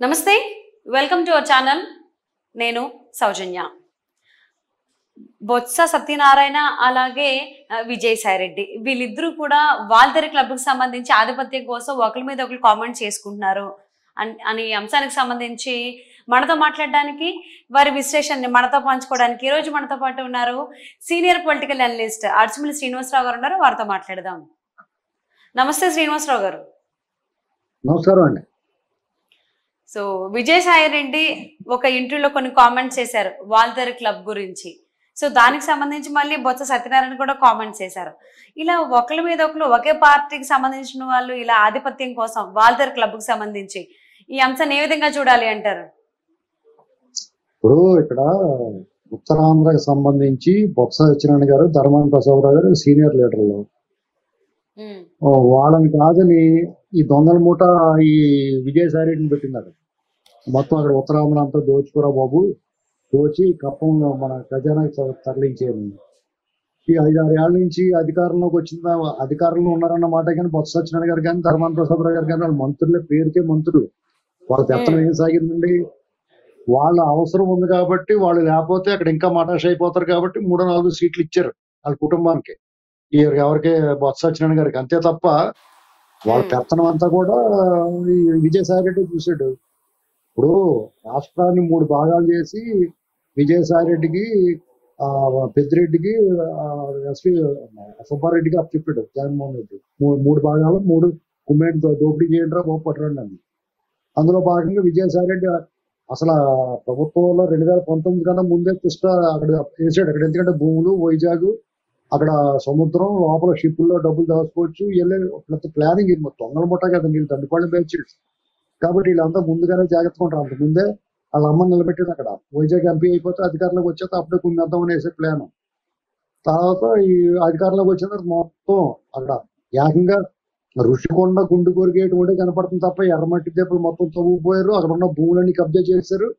నమస్తే, welcome to our channel. నేను సౌజన్య. బొత్స సత్యనారాయణ అలాగే విజయసాయిరెడ్డి వీళ్ళిద్దరూ కూడా వాల్తేరు క్లబ్కి సంబంధించి ఆధిపత్యం కోసం ఒకరి మీద ఒకరు కామెంట్ చేసుకుంటున్నారు అని అంశానికి సంబంధించి మనతో మాట్లాడడానికి, వారి విశ్లేషణని మనతో పంచుకోవడానికి ఈరోజు మనతో పాటు ఉన్నారు సీనియర్ పొలిటికల్ అనలిస్ట్ అర్చుమిల్లి శ్రీనివాసరావు గారు ఉన్నారు. వారితో మాట్లాడదాం. నమస్తే శ్రీనివాసరావు గారు. నమస్కారం అండి. సో విజయసాయిరెడ్డి ఒక ఇంటర్వ్యూలో కొన్ని కామెంట్స్ చేశారు వాల్తేరు క్లబ్ గురించి. సో దానికి సంబంధించి మళ్ళీ బొత్స సత్యనారాయణ కూడా కామెంట్స్ చేశారు. ఇలా ఒకరి మీద ఒకరు ఒకే పార్టీకి సంబంధించిన వాళ్ళు ఇలా ఆధిపత్యం కోసం వాల్తేరు క్లబ్కి సంబంధించి ఈ అంశాన్ని ఏ విధంగా చూడాలి అంటారు? ఇప్పుడు ఇక్కడ ఉత్తరాంధ్రకి సంబంధించి బొత్స సత్యనారాయణ గారు, ధర్మాన ప్రసాదరావు గారు సీనియర్ లీడర్లు. వాళ్ళని కాదని ఈ దొంగల మూట ఈ విజయసాయిరెడ్డిని పెట్టినారు. మొత్తం అక్కడ ఉత్తరాంధ్ర అంతా దోచుకురా బాబు, దోచి కప్పం మన ఖజానాకి తరలించేది. ఈ 5-6 ఏళ్ల నుంచి అధికారంలోకి వచ్చిన అధికారంలో ఉన్నారన్నమాట. కానీ బొత్స సత్యనారాయణ గారు కానీ, ధర్మాన ప్రసాదరావు గారు కానీ, వాళ్ళ మంత్రులే, పేరుకే మంత్రులు. వాళ్ళ పెత్తనం ఏం సాగిందండి? వాళ్ళ అవసరం ఉంది కాబట్టి, వాళ్ళు లేకపోతే అక్కడ ఇంకా మటాష్ అయిపోతారు కాబట్టి 3-4 సీట్లు ఇచ్చారు వాళ్ళ కుటుంబానికి, ఎవరికి బొత్స సత్యనారాయణ గారికి. అంతే తప్ప వాళ్ళ పెత్తనం అంతా కూడా ఈ విజయసాయిరెడ్డి చూసాడు. ఇప్పుడు రాష్ట్రాన్ని 3 భాగాలు చేసి విజయసాయిరెడ్డికి, పెద్దిరెడ్డికి, ఎస్పీ సుబ్బారెడ్డికి అప్పచెప్పాడు జగన్మోహన్ రెడ్డి. 3 భాగాలు 3 కుమ్మేటి దోపిడీ చేయండిరా బాబు పట్టరండి అని. అందులో భాగంగా విజయసాయిరెడ్డి అసలు ప్రభుత్వంలో 2019 కన్నా ముందే కృష్ణ అక్కడ వేసాడు. అక్కడ ఎందుకంటే భూములు, వైజాగ్, అక్కడ సముద్రం లోపల షిప్పుల్లో డబ్బులు దాచుకోవచ్చు, పెద్ద ప్లానింగ్. దొంగల ముఠా కదా, వీళ్ళు తండ్రిపాళ్ళని పెంచాడు కాబట్టి వీళ్ళంతా ముందుగానే జాగ్రత్తగా ఉంటారు. అంత ముందే వాళ్ళ అమ్మ నిలబెట్టింది అక్కడ. వైజాగ్ ఎంపీ అయిపోతే అధికారంలోకి వచ్చేస్తే అప్పుడే కుమ్మేద్దాం అనేసే ప్లాన్. తర్వాత ఈ అధికారంలోకి వచ్చిన తర్వాత మొత్తం అక్కడ ఏకంగా ఋషికొండ, గుండు కొరిగేటు కూడా కనపడుతుంది తప్ప ఎర్రమట్టి దెబ్బలు మొత్తం తవ్వుకుపోయారు. అక్కడ ఉన్న భూములన్నీ కబ్జా చేశారు.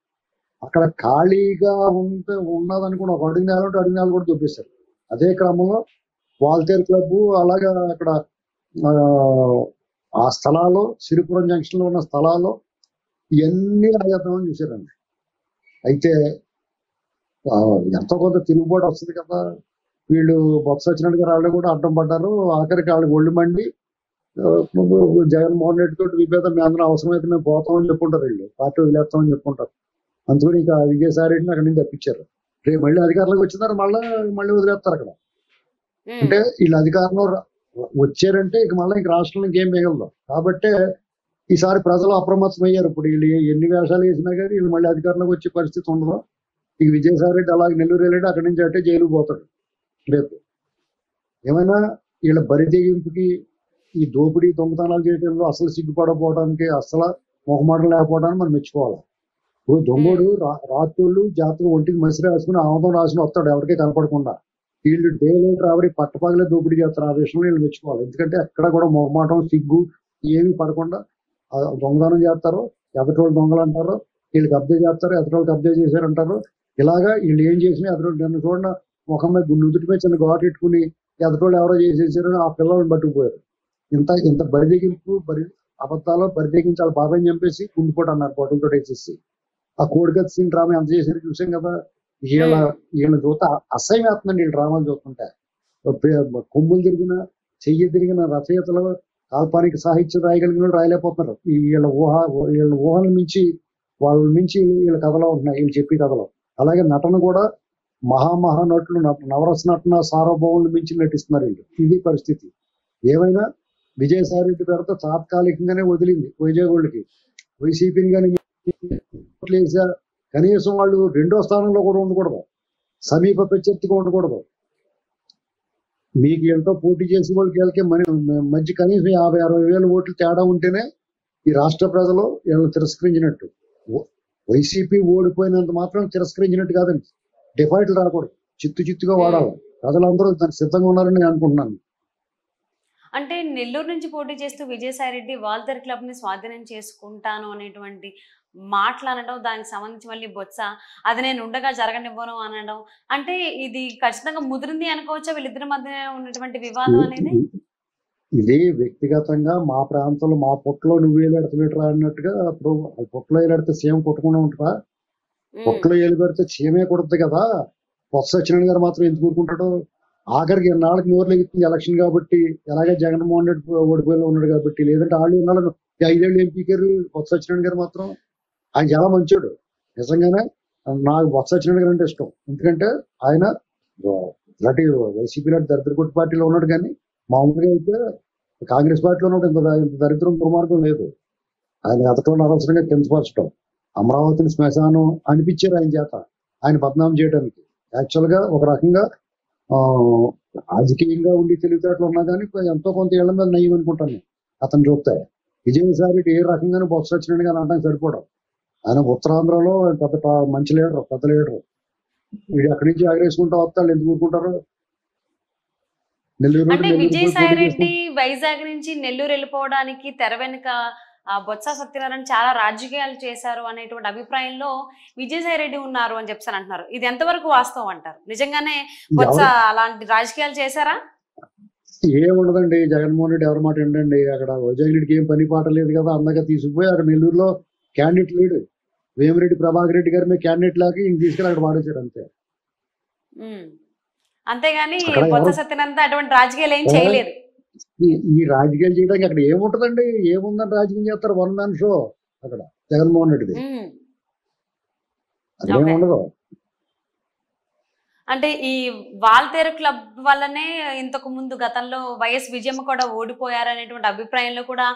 అక్కడ ఖాళీగా ఉన్నదని కూడా ఒక అడుగు నేల ఉంటే అడుగు నేల కూడా చూపిస్తారు. అదే క్రమంలో వాల్తేరు క్లబ్ అలాగా అక్కడ ఆ స్థలాల్లో, సిరిపురం జంక్షన్ లో ఉన్న స్థలాల్లో ఇవన్నీ రాజేద్దామని చూశారండి. అయితే ఎంతో కొంత తిరుగుబాటు వస్తుంది కదా. వీళ్ళు బొత్స సత్యనారాయణ గారు వాళ్ళు కూడా అడ్డం పడ్డారు. ఆఖరికి వాళ్ళకి ఒళ్ళు మండి జగన్మోహన్ రెడ్డి తోటి విభేదం, మీ అందరం అవసరమైతే మేము పోతామని చెప్పుకుంటారు. వీళ్ళు పార్టీ వదిలేస్తామని చెప్పుకుంటారు. అందుకని ఇంకా విజయసాయిరెడ్డిని అక్కడి నుంచి తప్పించారు. రేపు మళ్ళీ అధికారంలోకి వచ్చినారు, మళ్ళీ వదిలేస్తారు అక్కడ. అంటే వీళ్ళు అధికారంలో వచ్చారంటే ఇక మళ్ళీ ఇంక రాష్ట్రంలో ఇంకేం మిగలదు. కాబట్టి ఈసారి ప్రజలు అప్రమత్తం అయ్యారు. ఇప్పుడు వీళ్ళు ఎన్ని వేషాలు వేసినా కానీ వీళ్ళు మళ్ళీ అధికారంలోకి వచ్చే పరిస్థితి ఉండదు. ఇక విజయసాయిరెడ్డి అలాగే నెల్లూరు వెళ్ళాడు, అక్కడి నుంచి అంటే జైలుకు పోతాడు రేపు. ఏమైనా వీళ్ళ బరితెగింపుకి, ఈ దోపిడీ దొంగతనాలు చేయడంలో అసలు సిగ్గుపడకపోవడానికి, అసలు మొహమాటం లేకపోవడానికి మనం మెచ్చుకోవాలి. ఇప్పుడు దొంగోడు రాత్రుళ్ళు జాతర ఒంటికి మసిరి రాసుకుని ఆమోదం రాసిన వస్తాడు ఎవరికీ కనపడకుండా. వీళ్ళు డే లైట్ రాబడి పట్టపగలే దోపిడీ చేస్తారు. ఆ విషయంలో వీళ్ళు మెచ్చుకోవాలి. ఎందుకంటే ఎక్కడ కూడా మొహమాటం, సిగ్గు ఏమీ పడకుండా దొంగతనం చేస్తారు. ఎదటోళ్ళు దొంగలు అంటారు, వీళ్ళు కబ్జా చేస్తారు, ఎదటోళ్ళు కబ్జా చేశారంటారు. ఇలాగా వీళ్ళు ఏం చేసినా ఎదటోళ్ళు నన్ను చూడండి ముఖం మీద నుదుటిపై చిన్న ఘాటు పెట్టుకుని ఎదటోళ్ళు ఎవరో చేసేసారని ఆ పిల్లల్ని పట్టుకుపోయారు. ఇంత బరిదెగింపు, అబద్ధాలు బరిదెగించి వాళ్ళ బాబాయ్ని చంపేసి కుండిపోటు అన్నారు పొట్టలతో వేసేసి. ఆ కోడిగతి సీన్ డ్రామా ఎంత చేశారు చూసాం కదా. వీళ్ళ చూత అసహ్యం వేస్తుందండి వీళ్ళు డ్రామాలు చూస్తుంటే. కొమ్ములు తిరిగిన, చెయ్యి తిరిగిన రచయితలు, కాల్పనిక సాహిత్యం రాయగలిగిన వాళ్ళు రాయలేకపోతున్నారు. వీళ్ళ ఊహల మించి వీళ్ళ కథలో ఉంటున్నాయి, వీళ్ళు చెప్పే కథలో. అలాగే నటన కూడా మహా నటులు, నవరస నటన సార్వభౌములు మించి నటిస్తున్నారు వీళ్ళు. ఇది పరిస్థితి. ఏమైనా విజయసాయిరెడ్డి పేరుతో తాత్కాలికంగానే వదిలింది వైజాగ్. వైసీపీని కానీ కనీసం వాళ్ళు 2వ స్థానంలో కూడా ఉండకూడదు, సమీప ప్రత్యర్థిగా ఉండకూడదు. మీకు వీళ్ళతో పోటీ చేసే వాళ్ళకి మధ్య కనీసం 50-60 వేల ఓట్లు తేడా ఉంటేనే ఈ రాష్ట్ర ప్రజలు వీళ్ళని తిరస్కరించినట్టు. వైసీపీ ఓడిపోయినంత మాత్రం తిరస్కరించినట్టు కాదండి. డిఫాల్ట్లు రాకూడదు, చిత్తుగా వాడాలి. ప్రజలందరూ దానికి సిద్ధంగా ఉన్నారని నేను అనుకుంటున్నాను. అంటే నెల్లూరు నుంచి పోటీ చేస్తూ విజయసాయిరెడ్డి వాల్తేరు క్లబ్ ని స్వాధీనం చేసుకుంటాను అనేటువంటి మాటలు అనడం, దానికి సంబంధించి మళ్ళీ బొత్స అది నేను ఉండగా జరగనివ్వను అనడం, అంటే ఇది ఖచ్చితంగా ముదిరింది అనుకోవచ్చా వీళ్ళిద్దరి మధ్య ఉన్నటువంటి వివాదం అనేది? ఇది వ్యక్తిగతంగా మా ప్రాంతంలో మా పొట్టలో నువ్వు ఏలాడుతున్నట్రా అన్నట్టుగా ఇప్పుడు ఆ పొట్టలో ఏలాడితే సీఎం కొట్టకుండా ఉంటారా? పొట్టలో ఏలు పెడితే చీమే కొడుతుంది కదా. బొత్స సత్యనారాయణ గారు మాత్రం ఎందుకు ఊరుకుంటాడు? ఆఖరికి నాలుగు నోరులు ఎగుతుంది ఎలక్షన్ కాబట్టి, ఎలాగే జగన్మోహన్ రెడ్డి ఓడిపోయేలా ఉన్నాడు కాబట్టి. లేదంటే వాళ్ళు ఉన్నాడు 5 ఏళ్ళు ఎంపీ గారు బొత్స సత్యనారాయణ గారు మాత్రం ఆయన చాలా మంచోడు. నిజంగానే నాకు బొత్స సత్యనారాయణ గారు అంటే ఇష్టం. ఎందుకంటే ఆయన ఇలాంటి వైసీపీ లాంటి దరిద్ర కొట్టి పార్టీలో ఉన్నాడు, కానీ మామూలుగా అయితే కాంగ్రెస్ పార్టీలో ఉన్నప్పుడు ఇంత దరిద్రం దుర్మార్గం లేదు. ఆయన అతను అనవసరంగా కించపరచడం, అమరావతిని శ్మశానం అనిపించారు ఆయన చేత, ఆయన బదనాం చేయడానికి. యాక్చువల్ గా ఒక రకంగా రాజకీయంగా ఉండి తెలివితేటలు ఉన్నా కానీ ఎంతో కొంత ఏళ్ల మీద నయ్యం అనుకుంటాను అతను చూస్తే. విజయసాయి ఏ రకంగానే బొత్స సత్యనారాయణ గారు అనడానికి సరిపోవడం. ఆయన ఉత్తరాంధ్రలో పెద్ద మంచి లీడర్, పెద్ద లీడర్. వీడు అక్కడి నుంచి ఆగరేసుకుంటా వస్తాడు, ఎందుకు ఊరుకుంటారు? నెల్లూరు అంటే విజయసాయి రెడ్డి వైజాగ్ నుంచి నెల్లూరు వెళ్ళిపోవడానికి తెర వెనుక బొత్స సత్యనారాయణ చాలా రాజకీయాలు చేశారు అనేటువంటి అభిప్రాయంలో విజయసాయి రెడ్డి ఉన్నారు అని చెప్పి అంటున్నారు. ఇది ఎంతవరకు వాస్తవం అంటారు? నిజంగానే బొత్స అలాంటి రాజకీయాలు చేశారా? ఏముండదండి, జగన్మోహన్ రెడ్డి ఎవరి మాట ఏంటండి? అక్కడ వైజాగ్ రెడ్డికి ఏం పని పాట లేదు కదా, అందగా తీసుకుపోయి అక్కడ నెల్లూరులో క్యాండిడేట్ లేడు, వేమిరెడ్డి ప్రభాకర్ రెడ్డి గారి మీద క్యాండిడేట్ లాగా ఈయన తీసుకెళ్ళి అక్కడ వాడేశారు అంతే. అంతేగాని బొత్స సత్యనారాయణ అటువంటి రాజకీయాలు ఏం చేయలేదు. ఈ రాజకీయాలు చేయడానికి అక్కడ ఏముంటదండి? ఏముందని రాజకీయం చేస్తారు? 1 man షో అక్కడ జగన్మోహన్ రెడ్డిది, అదేముండదు. అంటే ఈ వాల్తేరు క్లబ్ వల్లనే ఇంతకు ముందు గతంలో వైఎస్ విజయమ్మ కూడా ఓడిపోయారనేటువంటి అభిప్రాయంలో కూడా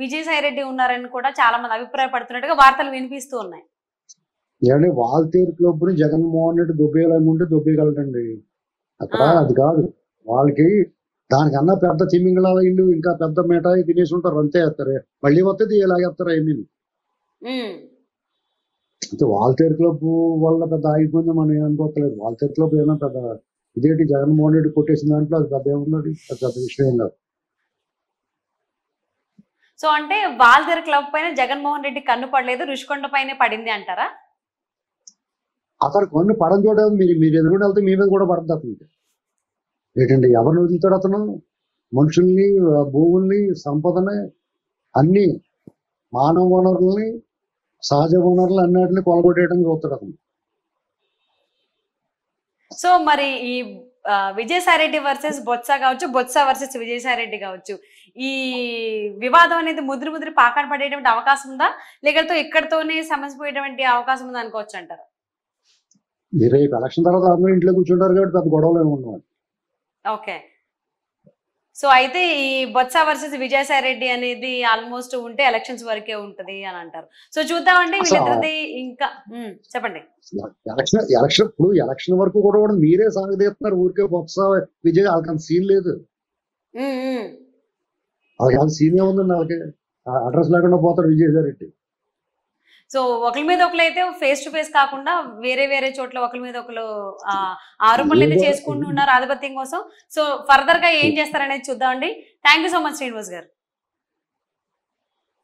విజయసాయి రెడ్డి ఉన్నారని కూడా చాలా మంది అభిప్రాయపడుతున్నట్టుగా వార్తలు వినిపిస్తూ ఉన్నాయి. ఏమంటే వాల్తేరు క్లబ్ ని జగన్మోహన్ రెడ్డి దుబ్బేయాలనుకుంటే దుబ్బేయగలటండి. అక్కడ అది కాదు, వాళ్ళకి దానికన్నా పెద్ద తిమింగళాల ఇల్లు ఇంకా పెద్ద మిఠాయి తినేసి ఉంటారు, అంతే వేస్తారు. మళ్ళీ వస్తే ఎలాగేస్తారు అవన్నీ. అంటే వాల్తేరు క్లబ్ వల్ల పెద్ద ఆగిపోయింది మనం అనుకోవట్లేదు. వాల్తేరు క్లబ్ ఏమైనా పెద్ద ఇదేంటి జగన్మోహన్ రెడ్డి కొట్టేసిన దాంట్లో అది పెద్ద ఏముంది, పెద్ద విషయం కాదు. సో అంటే వాల్తేరు క్లబ్ పైన జగన్మోహన్ రెడ్డి కన్ను పడలేదు, రుషికొండ పైన పడింది అంటారా? అతను కొన్ని పడని చోట మీరు ఎదురుని వెళ్తే మీ మీద కూడా పడుతుంది అతనికి. ఏంటండి, ఎవరిని వదులుతాడు అతను? మనుషుల్ని, భూముల్ని, సంపదని, అన్ని మానవ వనరుల్ని, సహజ వనరులు అన్నిటిని కొలగొట్టేయడానికి చూస్తాడు అతను. సో మరి ఈ విజయసాయి రెడ్డి వర్సెస్ బొత్స కావచ్చు, బొత్స వర్సెస్ విజయసాయి రెడ్డి కావచ్చు, ఈ వివాదం అనేది ముదిరి పాకాడ పడేటువంటి అవకాశం ఉందా, లేకపోతే ఇక్కడతోనే సమస్య పోయేటువంటి అవకాశం ఉందా అనుకోవచ్చు అంటారు? మీరు రేపు ఎలక్షన్ తర్వాత అందరూ ఇంట్లో కూర్చుంటారు కాబట్టి పెద్ద గొడవలు ఏమి ఉండవు. ఓకే, సో అయితే ఈ బొత్స వర్సెస్ విజయసాయి రెడ్డి అనేది ఆల్మోస్ట్ ఉంటే ఎలక్షన్స్ వరకే ఉంటది అని అంటారు. సో చూద్దామండి వీళ్ళిద్దరిది. ఇంకా చెప్పండి. ఎలక్షన్ వరకు కూడా మీరే సాగదీస్తున్నారు ఊరికే. బొత్స విజయ్ వాళ్ళకి సీన్ లేదు, వాళ్ళకి సీన్ ఏముందండి? వాళ్ళకి అడ్రస్ లేకుండా పోతాడు విజయసాయి రెడ్డి. సో ఒకరి మీద ఒకరు అయితే ఫేస్ టు ఫేస్ కాకుండా వేరే వేరే చోట్ల ఒకరి మీద ఒకరు ఆరోపణలు అయితే చేసుకుంటూ ఉన్నారు ఆధిపత్యం కోసం. సో ఫర్దర్ గా ఏం చేస్తారనేది చూద్దామండి. Thank you so much Srinivas గారు.